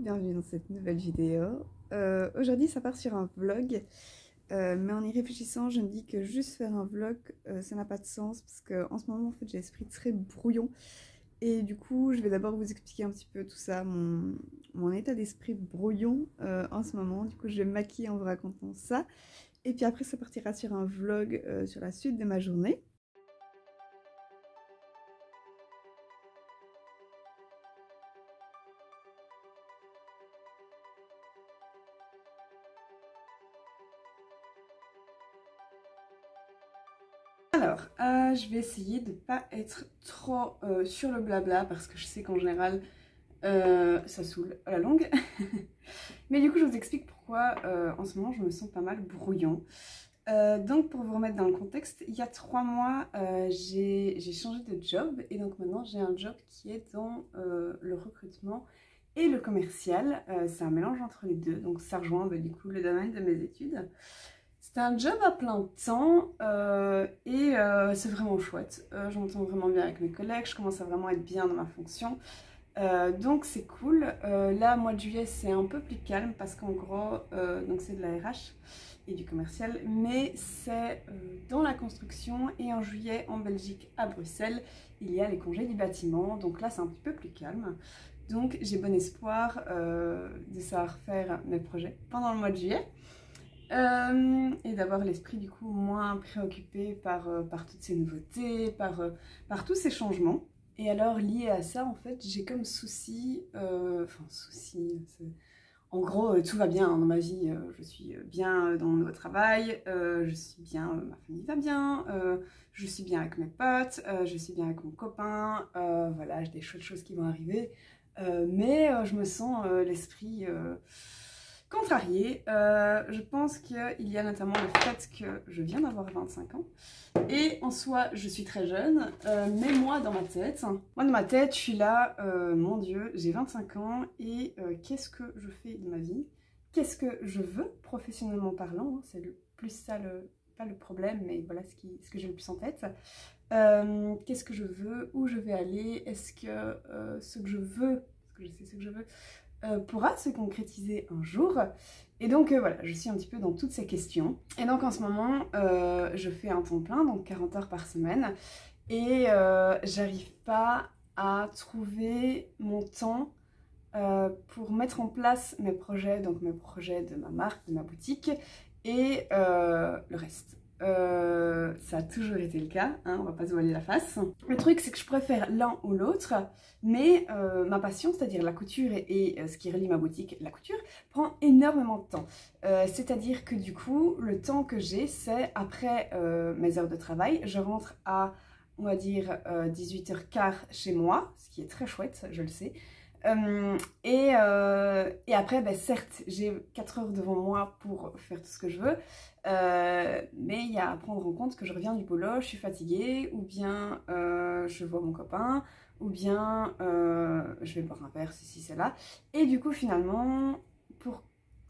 bienvenue dans cette nouvelle vidéo. Aujourd'hui ça part sur un vlog, mais en y réfléchissant je me dis que juste faire un vlog ça n'a pas de sens parce qu'en ce moment en fait j'ai l'esprit très brouillon et du coup je vais d'abord vous expliquer un petit peu tout ça, mon état d'esprit brouillon en ce moment. Du coup je vais me maquiller en vous racontant ça et puis après ça partira sur un vlog sur la suite de ma journée. Alors, je vais essayer de ne pas être trop sur le blabla parce que je sais qu'en général ça saoule à la longue. Mais du coup, je vous explique pourquoi en ce moment je me sens pas mal brouillon. Donc, pour vous remettre dans le contexte, il y a 3 mois j'ai changé de job et donc maintenant j'ai un job qui est dans le recrutement et le commercial. C'est un mélange entre les deux, donc ça rejoint du coup le domaine de mes études. C'est un job à plein temps et c'est vraiment chouette. Je m'entends vraiment bien avec mes collègues, je commence à vraiment être bien dans ma fonction. Donc c'est cool. Là, mois de juillet, c'est un peu plus calme parce qu'en gros, donc c'est de la RH et du commercial, mais c'est dans la construction et en juillet en Belgique, à Bruxelles, il y a les congés du bâtiment. Donc là, c'est un petit peu plus calme. Donc j'ai bon espoir de savoir faire mes projets pendant le mois de juillet. Et d'avoir l'esprit du coup moins préoccupé par toutes ces nouveautés, par tous ces changements. Et alors lié à ça en fait j'ai comme souci, en gros tout va bien dans ma vie, je suis bien dans mon nouveau travail, je suis bien, ma famille va bien, je suis bien avec mes potes, je suis bien avec mon copain, voilà, j'ai des chouettes choses qui vont arriver, mais je me sens l'esprit contrarié. Je pense qu'il y a notamment le fait que je viens d'avoir 25 ans et en soi je suis très jeune, mais moi dans ma tête je suis là, mon Dieu, j'ai 25 ans et qu'est-ce que je fais de ma vie? Qu'est-ce que je veux professionnellement parlant? C'est le plus ça, pas le problème, mais voilà ce que j'ai le plus en tête. Qu'est-ce que je veux? Où je vais aller? Est-ce que ce que je veux, parce que je sais ce que je veux, pourra se concrétiser un jour? Et donc voilà, je suis un petit peu dans toutes ces questions. Et donc en ce moment, je fais un temps plein, donc 40 heures par semaine, et j'arrive pas à trouver mon temps pour mettre en place mes projets, donc mes projets de ma marque, de ma boutique, et le reste. Ça a toujours été le cas, hein, on va pas se voiler la face. Le truc c'est que je préfère l'un ou l'autre, mais ma passion, c'est-à-dire la couture et ce qui relie ma boutique, la couture, prend énormément de temps. C'est-à-dire que du coup, le temps que j'ai, c'est après mes heures de travail, je rentre à, on va dire, 18h15 chez moi, ce qui est très chouette, je le sais. Et après, ben, certes, j'ai 4 heures devant moi pour faire tout ce que je veux, mais il y a à prendre en compte que je reviens du boulot, je suis fatiguée, ou bien je vois mon copain, ou bien je vais boire un verre si c'est là. Et du coup, finalement,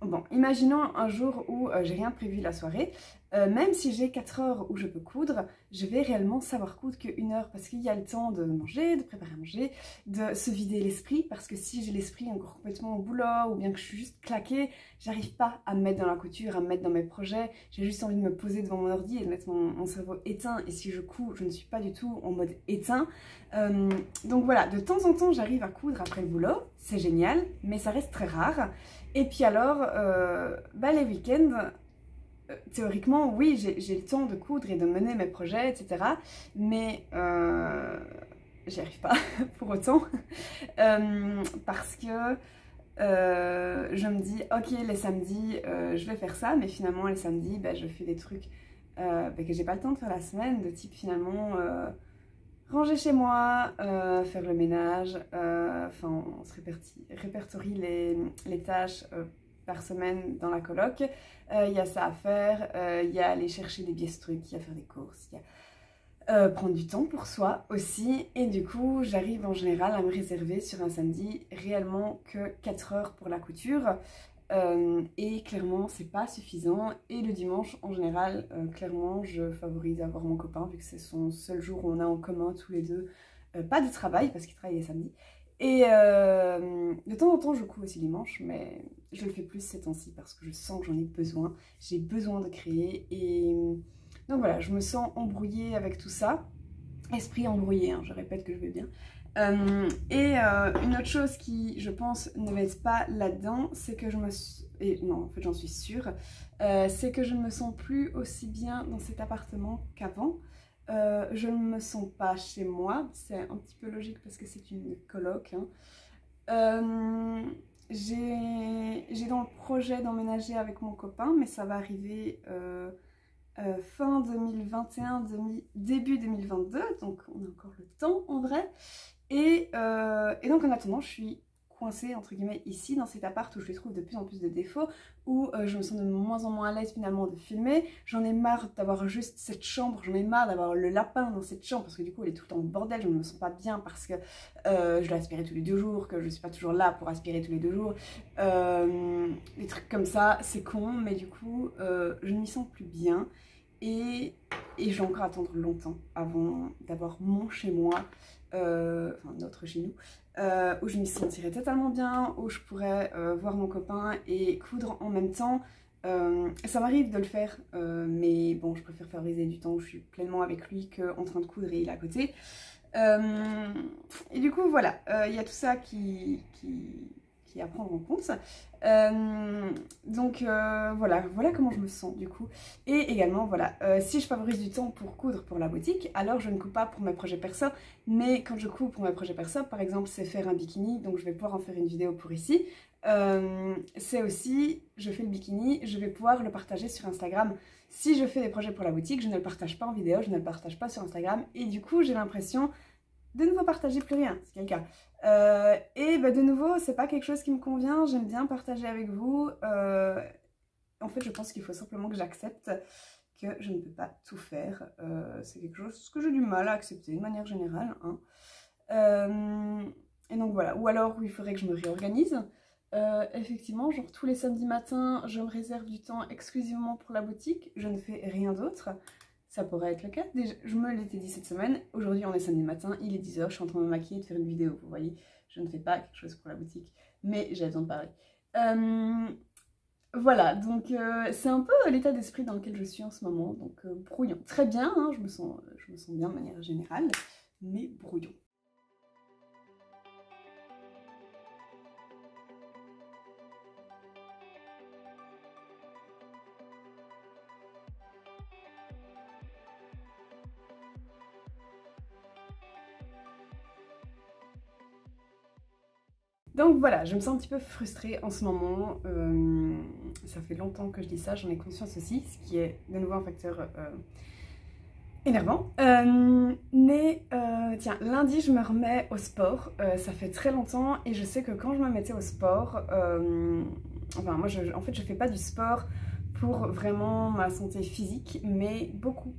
bon, imaginons un jour où j'ai rien prévu la soirée, même si j'ai 4 heures où je peux coudre, je vais réellement savoir coudre qu'1 heure parce qu'il y a le temps de manger, de préparer à manger, de se vider l'esprit, parce que si j'ai l'esprit encore complètement au boulot ou bien que je suis juste claquée, j'arrive pas à me mettre dans la couture, à me mettre dans mes projets, j'ai juste envie de me poser devant mon ordi et de mettre mon cerveau éteint, et si je couds, je ne suis pas du tout en mode éteint. Donc voilà, de temps en temps j'arrive à coudre après le boulot, c'est génial, mais ça reste très rare. Et puis alors, les week-ends, théoriquement, oui, j'ai le temps de coudre et de mener mes projets, etc. Mais j'y arrive pas pour autant. Parce que je me dis, ok, les samedis, je vais faire ça, mais finalement, les samedis, je fais des trucs que j'ai pas le temps de faire la semaine, de type finalement ranger chez moi, faire le ménage, enfin on se répertorie les tâches par semaine dans la coloc. Il y a ça à faire, il y a aller chercher des pièces trucs, il y a faire des courses, il y a prendre du temps pour soi aussi. Et du coup j'arrive en général à me réserver sur un samedi réellement que 4 heures pour la couture. Et clairement c'est pas suffisant, et le dimanche en général clairement je favorise avoir mon copain vu que c'est son seul jour où on a en commun tous les deux pas de travail parce qu'il travaille les samedis, Et de temps en temps, je couds aussi les manches, mais je le fais plus ces temps-ci parce que je sens que j'en ai besoin. J'ai besoin de créer et donc voilà, je me sens embrouillée avec tout ça. Esprit embrouillé, hein, je répète que je vais bien. Une autre chose qui, je pense, ne m'aide pas là-dedans, c'est que je me... non, en fait, j'en suis sûre. C'est que je ne me sens plus aussi bien dans cet appartement qu'avant. Je ne me sens pas chez moi. C'est un petit peu logique parce que c'est une coloc. Hein. J'ai dans le projet d'emménager avec mon copain, mais ça va arriver... fin 2021, début 2022, donc on a encore le temps en vrai. Et donc en attendant, je suis coincée entre guillemets ici dans cet appart où je trouve de plus en plus de défauts, où je me sens de moins en moins à l'aise finalement de filmer. J'en ai marre d'avoir juste cette chambre, j'en ai marre d'avoir le lapin dans cette chambre parce que du coup elle est tout le temps bordel, je ne me sens pas bien parce que je dois aspirer tous les 2 jours, que je ne suis pas toujours là pour aspirer tous les 2 jours. Des trucs comme ça, c'est con, mais du coup je ne m'y sens plus bien. Et je vais encore attendre longtemps avant d'avoir mon chez moi, enfin notre chez nous, où je m'y sentirais totalement bien, où je pourrais voir mon copain et coudre en même temps. Ça m'arrive de le faire, mais bon, je préfère favoriser du temps où je suis pleinement avec lui qu'en train de coudre et il est à côté. Et du coup, voilà, il y a tout ça qui est à prendre en compte. Voilà comment je me sens du coup. Et également, voilà, si je favorise du temps pour coudre pour la boutique, alors je ne couds pas pour mes projets perso, mais quand je couds pour mes projets perso, par exemple, c'est faire un bikini, donc je vais pouvoir en faire une vidéo pour ici. C'est aussi, je fais le bikini, je vais pouvoir le partager sur Instagram. Si je fais des projets pour la boutique, je ne le partage pas en vidéo, je ne le partage pas sur Instagram, et du coup, j'ai l'impression de nouveau partager plus rien, c'est le cas. Et bah, de nouveau, c'est pas quelque chose qui me convient, j'aime bien partager avec vous. En fait, je pense qu'il faut simplement que j'accepte que je ne peux pas tout faire. C'est quelque chose que j'ai du mal à accepter de manière générale. Hein. Et donc voilà, ou alors il faudrait que je me réorganise. Effectivement, genre tous les samedis matins, je me réserve du temps exclusivement pour la boutique, je ne fais rien d'autre. Ça pourrait être le cas. Déjà, je me l'étais dit cette semaine. Aujourd'hui, on est samedi matin, il est 10 h, je suis en train de me maquiller et de faire une vidéo. Vous voyez, je ne fais pas quelque chose pour la boutique, mais j'ai besoin de parler. Voilà, donc c'est un peu l'état d'esprit dans lequel je suis en ce moment. Donc brouillon. Très bien, hein, je me sens bien de manière générale, mais brouillon. Donc voilà, je me sens un petit peu frustrée en ce moment. Ça fait longtemps que je dis ça, j'en ai conscience aussi, ce qui est de nouveau un facteur énervant. Tiens, lundi je me remets au sport. Ça fait très longtemps et je sais que quand je me mettais au sport, enfin moi en fait je fais pas du sport pour vraiment ma santé physique, mais beaucoup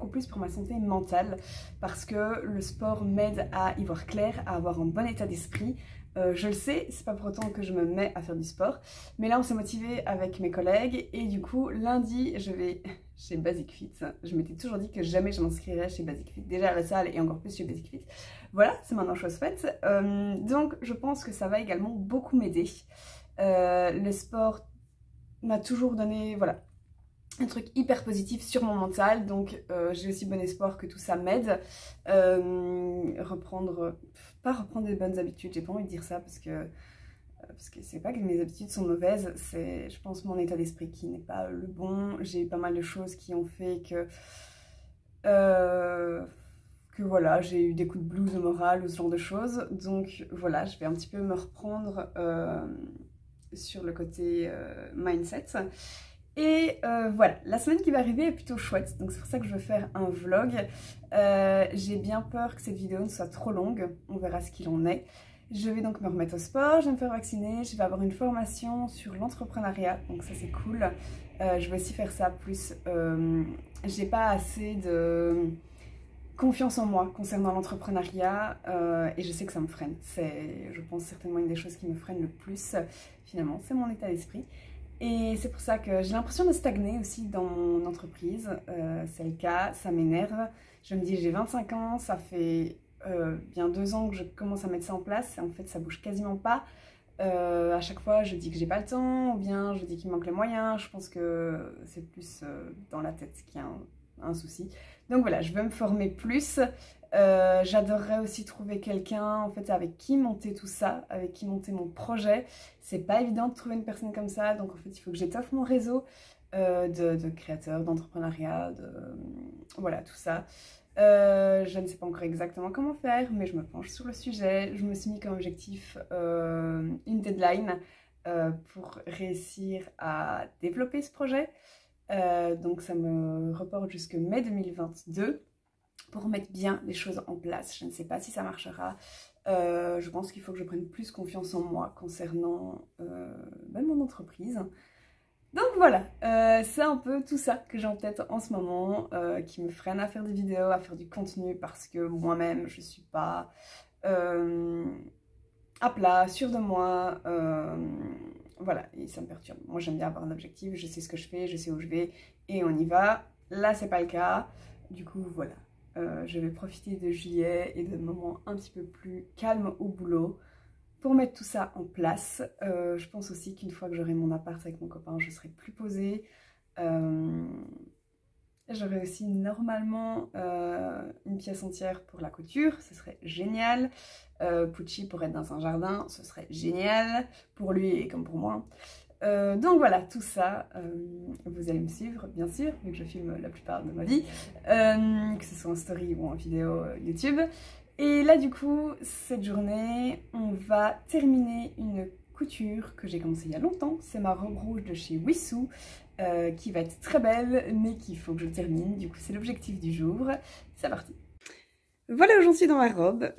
plus pour ma santé mentale, parce que le sport m'aide à y voir clair, à avoir un bon état d'esprit. Je le sais, c'est pas pour autant que je me mets à faire du sport, mais là on s'est motivé avec mes collègues et du coup lundi je vais chez Basic Fit. Je m'étais toujours dit que jamais je m'inscrirais chez Basic Fit, déjà à la salle et encore plus chez Basic Fit. Voilà, c'est maintenant chose faite. Donc je pense que ça va également beaucoup m'aider. Le sport m'a toujours donné, voilà, un truc hyper positif sur mon mental, donc j'ai aussi bon espoir que tout ça m'aide. Pas reprendre des bonnes habitudes, j'ai pas envie de dire ça parce que c'est pas que mes habitudes sont mauvaises, c'est je pense mon état d'esprit qui n'est pas le bon. J'ai eu pas mal de choses qui ont fait que voilà, j'ai eu des coups de blues au moral ou ce genre de choses, donc voilà, je vais un petit peu me reprendre sur le côté mindset. Et voilà, la semaine qui va arriver est plutôt chouette, donc c'est pour ça que je veux faire un vlog. J'ai bien peur que cette vidéo ne soit trop longue, on verra ce qu'il en est. Je vais donc me remettre au sport, je vais me faire vacciner, je vais avoir une formation sur l'entrepreneuriat, donc ça c'est cool. Je vais aussi faire ça, plus j'ai pas assez de confiance en moi concernant l'entrepreneuriat et je sais que ça me freine. C'est, je pense, certainement une des choses qui me freine le plus, finalement, c'est mon état d'esprit. Et c'est pour ça que j'ai l'impression de stagner aussi dans mon entreprise. C'est le cas, ça m'énerve. Je me dis, j'ai 25 ans, ça fait bien 2 ans que je commence à mettre ça en place, et en fait ça bouge quasiment pas. À chaque fois je dis que j'ai pas le temps, ou bien je dis qu'il me manque les moyens. Je pense que c'est plus dans la tête qu'il y a un souci. Donc voilà, je veux me former plus. J'adorerais aussi trouver quelqu'un en fait avec qui monter tout ça, avec qui monter mon projet. C'est pas évident de trouver une personne comme ça, donc en fait il faut que j'étoffe mon réseau de créateurs, d'entrepreneuriat, voilà tout ça. Je ne sais pas encore exactement comment faire, mais je me penche sur le sujet. Je me suis mis comme objectif une deadline pour réussir à développer ce projet. Donc ça me reporte jusque mai 2022 pour mettre bien les choses en place. Je ne sais pas si ça marchera. Je pense qu'il faut que je prenne plus confiance en moi concernant même mon entreprise. Donc voilà, c'est un peu tout ça que j'ai en tête en ce moment, qui me freine à faire des vidéos, à faire du contenu, parce que moi-même je suis pas à plat, sûre de moi, voilà, et ça me perturbe. Moi j'aime bien avoir un objectif, je sais ce que je fais, je sais où je vais, et on y va. Là c'est pas le cas, du coup voilà. Je vais profiter de juillet et de moments un petit peu plus calmes au boulot pour mettre tout ça en place. Je pense aussi qu'une fois que j'aurai mon appart avec mon copain, je serai plus posée. J'aurai aussi normalement une pièce entière pour la couture, ce serait génial. Pucci pour être dans un jardin, ce serait génial pour lui et comme pour moi. Donc voilà, tout ça, vous allez me suivre, bien sûr, vu que je filme la plupart de ma vie, que ce soit en story ou en vidéo YouTube. Et là, du coup, cette journée, on va terminer une couture que j'ai commencée il y a longtemps. C'est ma robe rouge de chez Wissou, qui va être très belle, mais qu'il faut que je termine. Du coup, c'est l'objectif du jour. C'est parti. Voilà où j'en suis dans ma robe.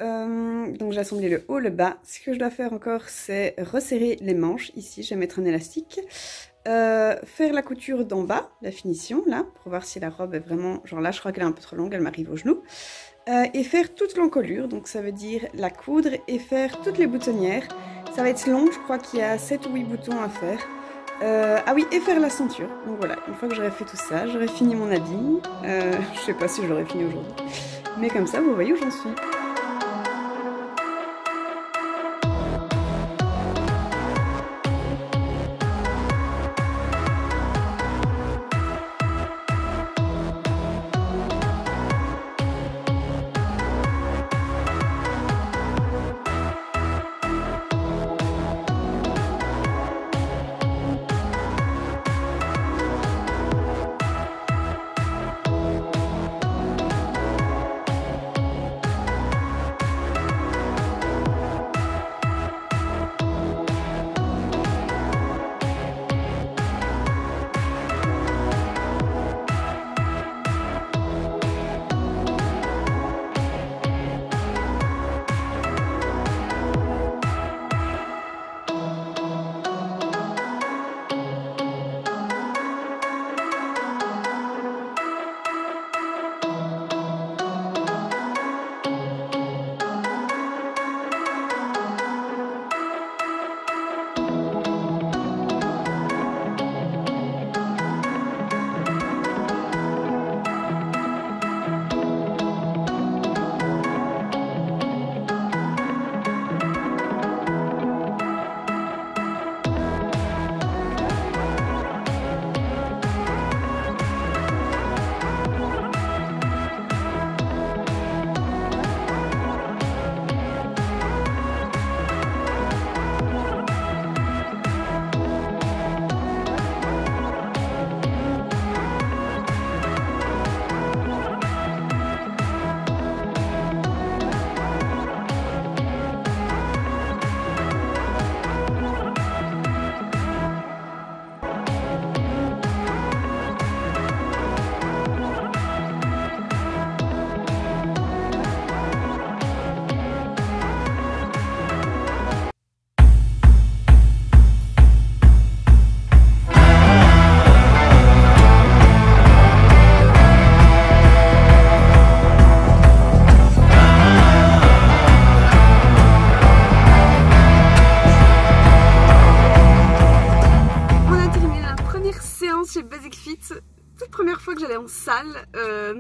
Donc j'ai assemblé le haut, le bas. Ce que je dois faire encore, c'est resserrer les manches. Ici, je vais mettre un élastique. Faire la couture d'en bas, la finition, là, pour voir si la robe est vraiment... Genre là, je crois qu'elle est un peu trop longue, elle m'arrive au genou. Et faire toute l'encolure, donc ça veut dire la coudre et faire toutes les boutonnières. Ça va être long, je crois qu'il y a 7 ou 8 boutons à faire. Ah oui, et faire la ceinture. Donc voilà, une fois que j'aurai fait tout ça, j'aurai fini mon habit. Je sais pas si je l'aurai fini aujourd'hui. Mais comme ça, vous voyez où j'en suis.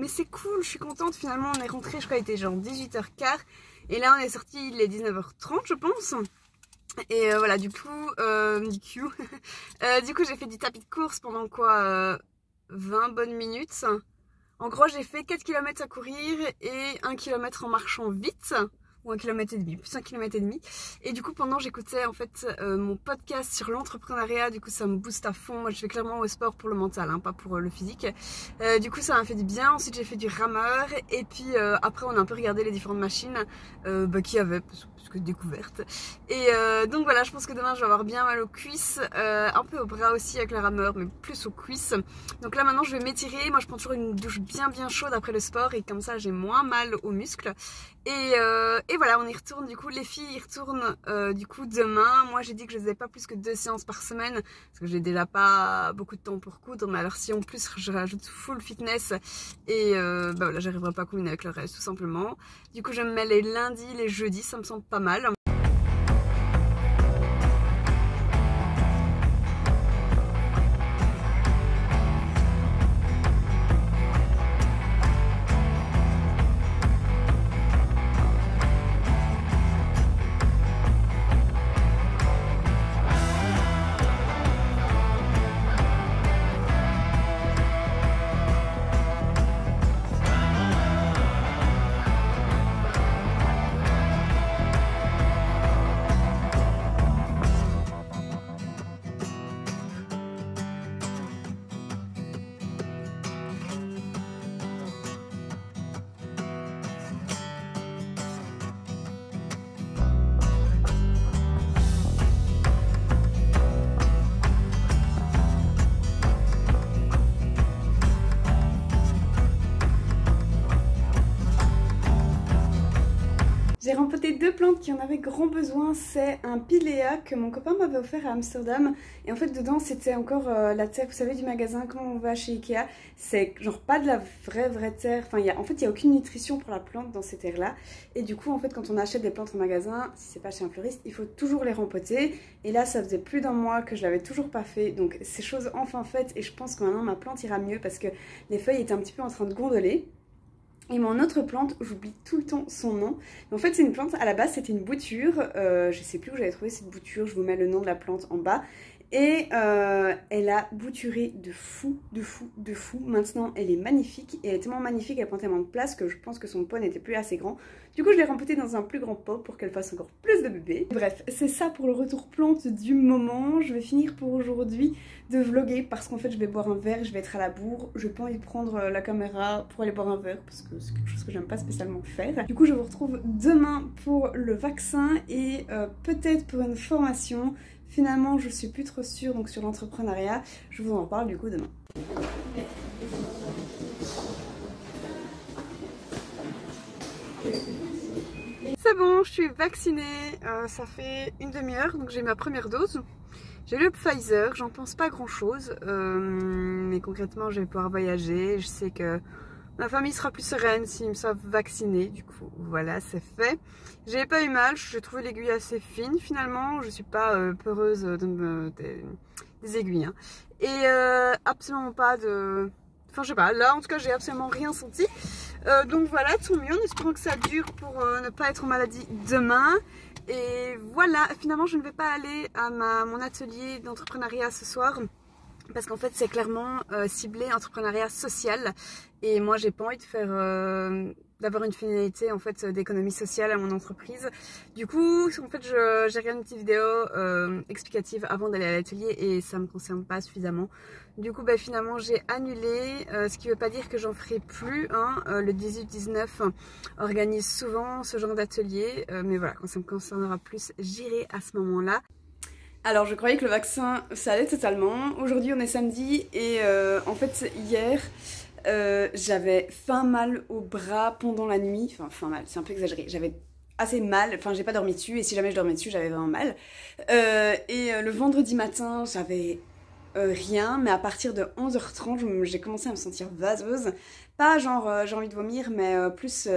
mais c'est cool, je suis contente. Finalement on est rentré, je crois qu'il était genre 18h15 et là on est sorti, il est 19h30 je pense. Et voilà, du coup du coup j'ai fait du tapis de course pendant quoi 20 bonnes minutes. En gros j'ai fait 4 km à courir et 1 km en marchant vite. Ou 1,5 km, plus 1,5 km. Et du coup, pendant j'écoutais en fait mon podcast sur l'entrepreneuriat, du coup ça me booste à fond. Moi je fais clairement au sport pour le mental, hein, pas pour le physique. Du coup ça m'a fait du bien. Ensuite j'ai fait du rameur. Et puis après on a un peu regardé les différentes machines qu'il y avait, parce que découverte. Et donc voilà, je pense que demain je vais avoir bien mal aux cuisses, un peu aux bras aussi avec le rameur, mais plus aux cuisses. Donc là maintenant je vais m'étirer. Moi je prends toujours une douche bien chaude après le sport et comme ça j'ai moins mal aux muscles. Et voilà, on y retourne, du coup les filles y retournent du coup demain. Moi j'ai dit que je faisais pas plus que 2 séances par semaine parce que j'ai déjà pas beaucoup de temps pour coudre, mais alors si en plus je rajoute full fitness et bah voilà, j'arriverai pas à combiner avec le reste tout simplement. Du coup je me mets les lundis, les jeudis, ça me semble pas mal. J'ai rempoté 2 plantes qui en avaient grand besoin. C'est un pilea que mon copain m'avait offert à Amsterdam. Et en fait dedans c'était encore la terre, vous savez, du magasin, comment on va chez Ikea. C'est genre pas de la vraie terre. Enfin, en fait il n'y a aucune nutrition pour la plante dans ces terres là. Et du coup en fait quand on achète des plantes en magasin, si c'est pas chez un fleuriste, il faut toujours les rempoter. Et là ça faisait plus d'1 mois que je l'avais toujours pas fait. Donc c'est chose enfin faite et je pense que maintenant ma plante ira mieux parce que les feuilles étaient un petit peu en train de gondoler. Et mon autre plante, j'oublie tout le temps son nom. Mais en fait c'est une plante, à la base c'était une bouture. Je sais plus où j'avais trouvé cette bouture, je vous mets le nom de la plante en bas. Et elle a bouturé de fou. Maintenant elle est magnifique. Et elle est tellement magnifique, elle prend tellement de place que je pense que son pot n'était plus assez grand. Du coup je l'ai rempotée dans un plus grand pot pour qu'elle fasse encore plus de bébés. Bref, c'est ça pour le retour plante du moment. Je vais finir pour aujourd'hui de vlogger parce qu'en fait je vais boire un verre, je vais être à la bourre. Je n'ai pas envie de prendre la caméra pour aller boire un verre parce que c'est quelque chose que j'aime pas spécialement faire. Du coup je vous retrouve demain pour le vaccin et peut-être pour une formation. Finalement je suis plus trop sûre, donc sur l'entrepreneuriat, je vous en parle du coup demain. C'est bon, je suis vaccinée, ça fait une demi-heure, donc j'ai ma première dose. J'ai le Pfizer, j'en pense pas grand chose, mais concrètement je vais pouvoir voyager. Je sais que ma famille sera plus sereine s'ils me savent vacciner, du coup voilà, c'est fait. J'ai pas eu mal, j'ai trouvé l'aiguille assez fine finalement, je suis pas peureuse des aiguilles. Hein. Et absolument pas de... Enfin je sais pas, là en tout cas j'ai absolument rien senti. Donc voilà, tant mieux, en espérant que ça dure pour ne pas être en maladie demain. Et voilà, finalement je ne vais pas aller à mon atelier d'entrepreneuriat ce soir. Parce qu'en fait c'est clairement ciblé entrepreneuriat social. Et moi j'ai pas envie de faire... d'avoir une finalité en fait d'économie sociale à mon entreprise. Du coup en fait j'ai regardé une petite vidéo explicative avant d'aller à l'atelier et ça me concerne pas suffisamment. Du coup bah, finalement j'ai annulé, ce qui veut pas dire que j'en ferai plus. Hein. Le 18-19 organise souvent ce genre d'atelier, mais voilà, quand ça me concernera plus j'irai à ce moment là. Alors je croyais que le vaccin ça allait totalement. Aujourd'hui on est samedi et en fait hier j'avais fin mal au bras pendant la nuit. Enfin fin mal, c'est un peu exagéré. J'avais assez mal, enfin j'ai pas dormi dessus et si jamais je dormais dessus j'avais vraiment mal. Le vendredi matin j'avais rien, mais à partir de 11h30 j'ai commencé à me sentir vaseuse. Pas genre j'ai envie de vomir, mais plus...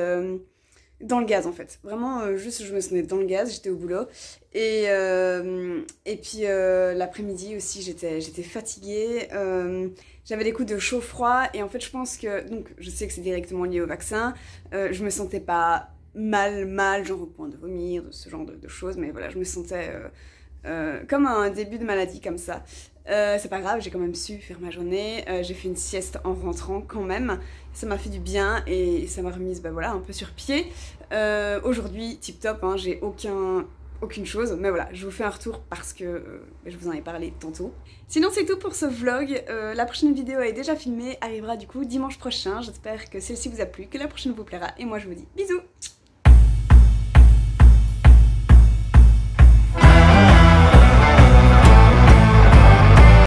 dans le gaz en fait. Vraiment, juste je me sentais dans le gaz, j'étais au boulot. Et puis l'après-midi aussi, j'étais fatiguée. J'avais des coups de chaud-froid et en fait je pense que, donc je sais que c'est directement lié au vaccin, je me sentais pas mal, genre au point de vomir, de ce genre de choses, mais voilà, je me sentais comme un début de maladie comme ça. C'est pas grave, j'ai quand même su faire ma journée, j'ai fait une sieste en rentrant quand même, ça m'a fait du bien et ça m'a remise bah voilà, un peu sur pied. Aujourd'hui, tip top, hein, j'ai aucune chose, mais voilà, je vous fais un retour parce que je vous en ai parlé tantôt. Sinon c'est tout pour ce vlog, la prochaine vidéo est déjà filmée, arrivera du coup dimanche prochain, j'espère que celle-ci vous a plu, que la prochaine vous plaira et moi je vous dis bisous.